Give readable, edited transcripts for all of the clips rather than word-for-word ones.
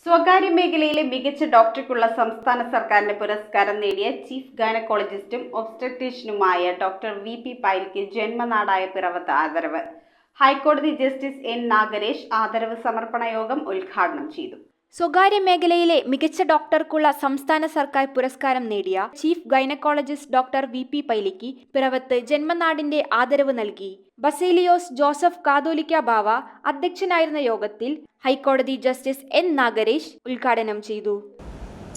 സ്വകാര്യ മേഖലയിലെ മികച്ച ഡോക്ടർക്കുള്ള സംസ്ഥാന സർക്കാരിന്റെ പുരസ്കാരം നേടിയ ചീഫ് ഗൈനക്കോളജിസ്റ്റും ഒബ്സ്റ്റട്രീഷ്യനുമായ ഡോക്ടർ വി.പി. പൈലിക്ക് ജന്മനാടായ പിറവത്ത് ആദരവ്. ഹൈക്കോടതി ജസ്റ്റിസ് എൻ. നാഗരേഷ് ആദരവ് സമർപ്പണ യോഗം ഉദ്ഘാടനം ചെയ്തു. സ്വകാര്യ മേഖലയിലെ മികച്ച ഡോക്ടർക്കുള്ള സംസ്ഥാന സർക്കാർ പുരസ്കാരം നേടിയ ചീഫ് ഗൈനക്കോളജിസ്റ്റ് ഡോക്ടർ വി.പി. പൈലിക്ക് പിറവത്ത് ജന്മനാടിന്റെ ആദരവ് നൽകി. ബസേലിയോസ് ജോസഫ് കാതോലിക്ക ബാവ അധ്യക്ഷനായിരുന്ന യോഗത്തിൽ ഹൈക്കോടതി ജസ്റ്റിസ് എൻ. നാഗരേഷ് ഉദ്ഘാടനം ചെയ്തു.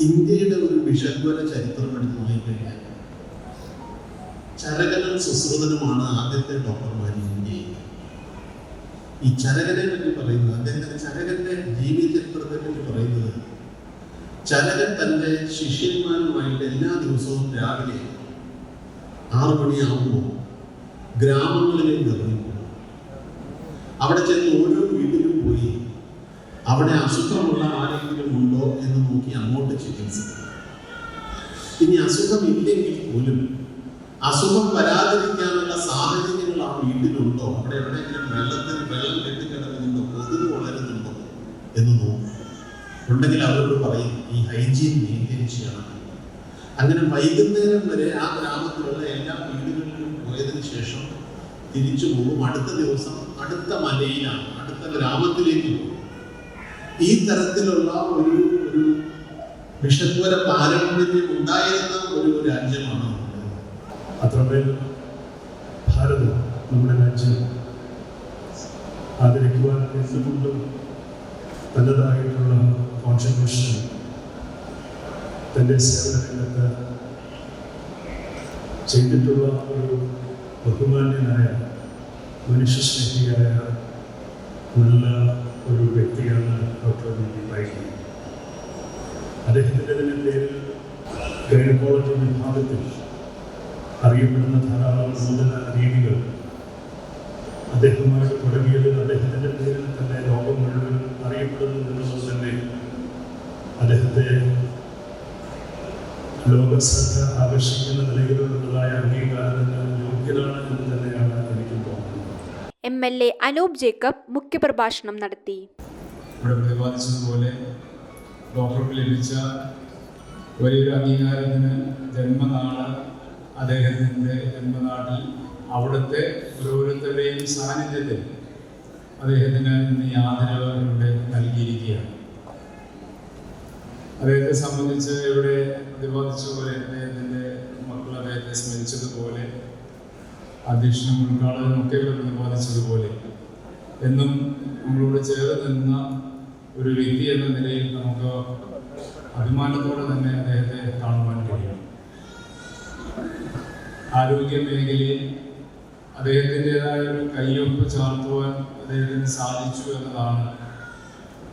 ഇന്ത്യയുടെ ഒരു വിഷഗ്വര ചരിത്രം എടുത്തു നോക്കിക്കഴിഞ്ഞാൽ ചരകനും സുശ്രുതനുമാണ് ആദ്യത്തെ ഡോക്ടർമാർ ഇന്ത്യയിൽ. ഈ ചരകനെ പറ്റി പറയുന്നത്, അദ്ദേഹത്തിന്റെ ചരകന്റെ ജീവിതചരിത്രത്തെ പറ്റി പറയുന്നത്, ചരകൻ തന്റെ ശിഷ്യന്മാരുമായിട്ട് എല്ലാ ദിവസവും രാവിലെ 6 മണിയാകുമ്പോൾ ഗ്രാമങ്ങളിലേക്ക് ഇറങ്ങിപ്പോകും. അവിടെ ചെന്ന് ഓരോ വീട്ടിലും പോയി അവിടെ അസുഖമുള്ള ആരെങ്കിലും ഉണ്ടോ എന്ന് നോക്കി അങ്ങോട്ട് ചികിത്സിക്കും. ഇനി അസുഖമില്ലെങ്കിൽ പോലും അസുഖം വരാതിരിക്കാനുള്ള സാഹചര്യങ്ങൾ ആ വീട്ടിലുണ്ടോ, അവിടെ എവിടെയെങ്കിലും വെള്ളം കെട്ടിക്കിടക്കുന്നുണ്ടോ, കൊതുക് വളരുന്നുണ്ടോ എന്ന് നോക്കും. ഉണ്ടെങ്കിൽ അവരോട് പറയും ഈ ഹൈജീൻ മെയിൻറ്റെയിൻ ചെയ്യണം. അങ്ങനെ വൈകുന്നേരം വരെ ആ ഗ്രാമത്തിലുള്ള എല്ലാ വീടുകളിലും പോയതിനു ശേഷം തിരിച്ചു പോകും. അടുത്ത ദിവസം അടുത്ത മലയിലാണ്, അടുത്ത ഗ്രാമത്തിലേക്ക് പോകും. ഈ തരത്തിലുള്ള ഒരു വിഷഗ്വര പാരമ്പര്യം ഉണ്ടായിരുന്ന ഒരു രാജ്യമാണ് അത്രമേൽ ഭാരതം, നമ്മുടെ രാജ്യം ആദരിക്കുവാൻ എന്തുകൊണ്ടും തന്നതായിട്ടുള്ള കോൺട്രിബ്യൂഷൻ തൻ്റെ സേവന രംഗത്ത് ചെയ്തിട്ടുള്ള ഒരു ബഹുമാന്യനായ മനുഷ്യസ്നേഹിയായ നല്ല ഒരു വ്യക്തിയാണ് ഡോക്ടർ വി.പി. പൈലി. അദ്ദേഹത്തിൻ്റെ തന്നെ പേരിൽ ഗൈനക്കോളജി വിഭാഗത്തിൽ അറിയപ്പെടുന്ന ധാരാളം നൂതന രീതികൾ അദ്ദേഹവുമായിട്ട് തുടങ്ങിയത് അദ്ദേഹത്തിൻ്റെ പേരിൽ തന്നെ ലോകം മുഴുവൻ അറിയപ്പെടുന്നു എന്നുള്ളത് തന്നെ അദ്ദേഹത്തെ ലോകശ്രദ്ധ ആകർഷിക്കുന്ന നിലയിലുള്ളതായ അംഗീകാരത്തിന് യോഗ്യനാണ് എന്ന് തന്നെയാണ് എനിക്ക് തോന്നുന്നത്. എം.എൽ.എ. അനൂപ് ജേക്കബ് മുഖ്യപ്രഭാഷണം നടത്തി. ഇവിടെ പ്രതിപാദിച്ചതുപോലെ ഡോക്ടർക്ക് ലഭിച്ച വലിയൊരു അംഗീകാരത്തിന് ജന്മനാട്, അദ്ദേഹത്തിൻ്റെ ജന്മനാട്ടിൽ അവിടുത്തെ ഓരോരുത്തരുടെയും സാന്നിധ്യത്തിൽ അദ്ദേഹത്തിന് ഇന്ന് ഈ ആദരവ് ഇവിടെ നൽകിയിരിക്കുകയാണ്. അദ്ദേഹത്തെ സംബന്ധിച്ച് ഇവിടെ പ്രതിപാദിച്ചതുപോലെ അദ്ദേഹത്തിൻ്റെ മക്കൾ അദ്ദേഹത്തെ സ്മരിച്ചതുപോലെ അധ്യക്ഷനും ഉദ്ഘാടകനും ഒക്കെ ഇവിടെ പ്രതിപാദിച്ചതുപോലെ എന്നും നമ്മളോട് ചേർന്ന് നിന്ന ഒരു വ്യക്തി എന്ന നിലയിൽ നമുക്ക് അഭിമാനത്തോടെ തന്നെ അദ്ദേഹത്തെ കാണുവാൻ കഴിയും. ആരോഗ്യ മേഖലയിൽ അദ്ദേഹത്തിൻ്റെതായ ഒരു കയ്യൊപ്പ് ചാർത്തുവാൻ അദ്ദേഹത്തിന് സാധിച്ചു എന്നതാണ്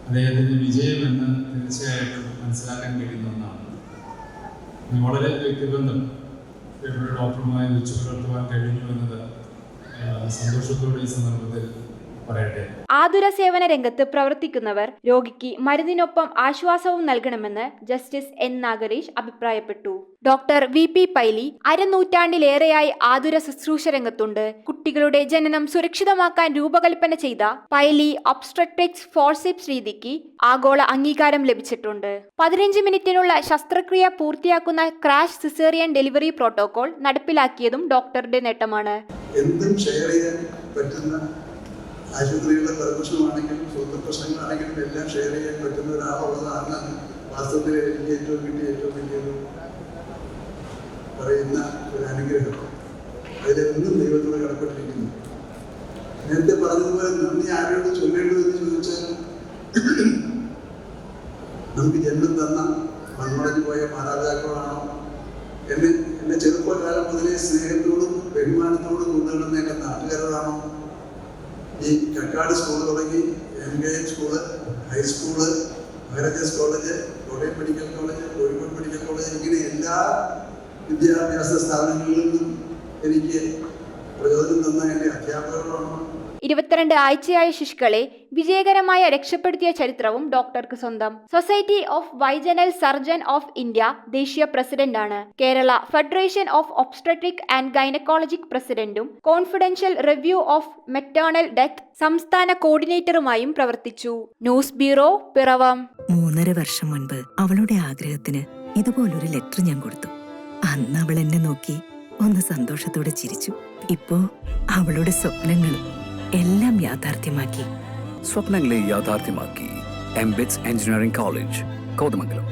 അദ്ദേഹത്തിൻ്റെ വിജയമെന്ന് തീർച്ചയായിട്ടും മനസ്സിലാക്കാൻ കഴിയുന്ന ഒന്നാണ്. വളരെ വ്യക്തിബന്ധം ഇവിടെ ഡോക്ടറുമായി വെച്ചു പുലർത്തുവാൻ കഴിഞ്ഞു എന്നത് സന്തോഷത്തോടെ ഈ സന്ദർഭത്തിൽ പറയട്ടെ. ആതുര സേവന രംഗത്ത് പ്രവർത്തിക്കുന്നവർ രോഗിക്ക് മരുന്നിനൊപ്പം ആശ്വാസവും നൽകണമെന്ന് ജസ്റ്റിസ് എൻ. നാഗരേഷ് അഭിപ്രായപ്പെട്ടു. Doctor VP. പൈലി അരനൂറ്റാണ്ടിലേറെയായി ആതുര ശുശ്രൂഷ രംഗത്തുണ്ട്. കുട്ടികളുടെ ജനനം സുരക്ഷിതമാക്കാൻ രൂപകൽപ്പന ചെയ്ത പൈലി ഒബ്സ്റ്റട്രിക്സ് ഫോർസിപ്സ് രീതിക്ക് ആഗോള അംഗീകാരം ലഭിച്ചിട്ടുണ്ട്. 15 മിനിറ്റിനുള്ള ശസ്ത്രക്രിയ പൂർത്തിയാക്കുന്ന ക്രാഷ് സിസേറിയൻ ഡെലിവറി പ്രോട്ടോകോൾ നടപ്പിലാക്കിയതും ഡോക്ടറുടെ നേട്ടമാണ്. എന്തും ഷെയർ ചെയ്യാൻ പറ്റുന്ന ആശുപത്രികളുടെ പ്രശ്നമാണെങ്കിലും സ്വന്തം പ്രശ്നങ്ങളാണെങ്കിലും എല്ലാം ഷെയർ ചെയ്യാൻ പറ്റുന്ന ഒരാളുള്ളതാണ് വാസ്തവത്തിൽ എനിക്ക് ഏറ്റവും വലിയൊരു പറയുന്ന ഒരു അനുഗ്രഹം. അതിലെന്നും ദൈവത്തോട് കടപ്പെട്ടിരിക്കുന്നു. നേരത്തെ പറഞ്ഞതുപോലെ നന്ദി ആരോട് ചൊല്ലേണ്ടതെന്ന് ചോദിച്ചാൽ നമുക്ക് ജന്മം തന്ന മൺമറഞ്ഞു പോയ മാതാപിതാക്കളാണോ, എന്നെ ചെറുപ്പകാലം മുതലേ സ്നേഹത്തോടും ബഹുമാനത്തോടും കൊണ്ടുവരുന്ന എൻ്റെ നാട്ടുകാരോടാണോ? ഈ കക്കാട് സ്കൂൾ തുടങ്ങി MKM school, high school, Maharajas college, Kottayam medical college, Kozhikode medical college, ഇങ്ങനെ എല്ലാ വിദ്യാഭ്യാസ സ്ഥാപനങ്ങളിൽ നിന്നും എനിക്ക് പ്രചോദനം തന്ന എൻ്റെ അധ്യാപകരോടാണ്. 22 ആഴ്ചയായ ശിശുക്കളെ വിജയകരമായി രക്ഷപ്പെടുത്തിയ ചരിത്രവും ഡോക്ടർക്ക് സ്വന്തം. Society of vaginal surgeon of India ദേശീയ പ്രസിഡന്റാണ്. Kerala federation of obstetric and gynaecologic പ്രസിഡന്റും confidential review of maternal death സംസ്ഥാന കോർഡിനേറ്ററുമായും പ്രവർത്തിച്ചു. News bureau, Piravom. 3.5 വർഷം മുൻപ് അവളുടെ ആഗ്രഹത്തിന് ഇതുപോലൊരു ലെറ്റർ ഞാൻ കൊടുത്തു. അന്ന് അവൾ എന്നെ നോക്കി ഒന്ന് സന്തോഷത്തോടെ ചിരിച്ചു. ഇപ്പോ അവളുടെ സ്വപ്നങ്ങളും എല്ലാം യാഥാർത്ഥ്യമാക്കി. സ്വപ്നങ്ങളെ യാഥാർത്ഥ്യമാക്കി. MBITS engineering college, Kothamangalam.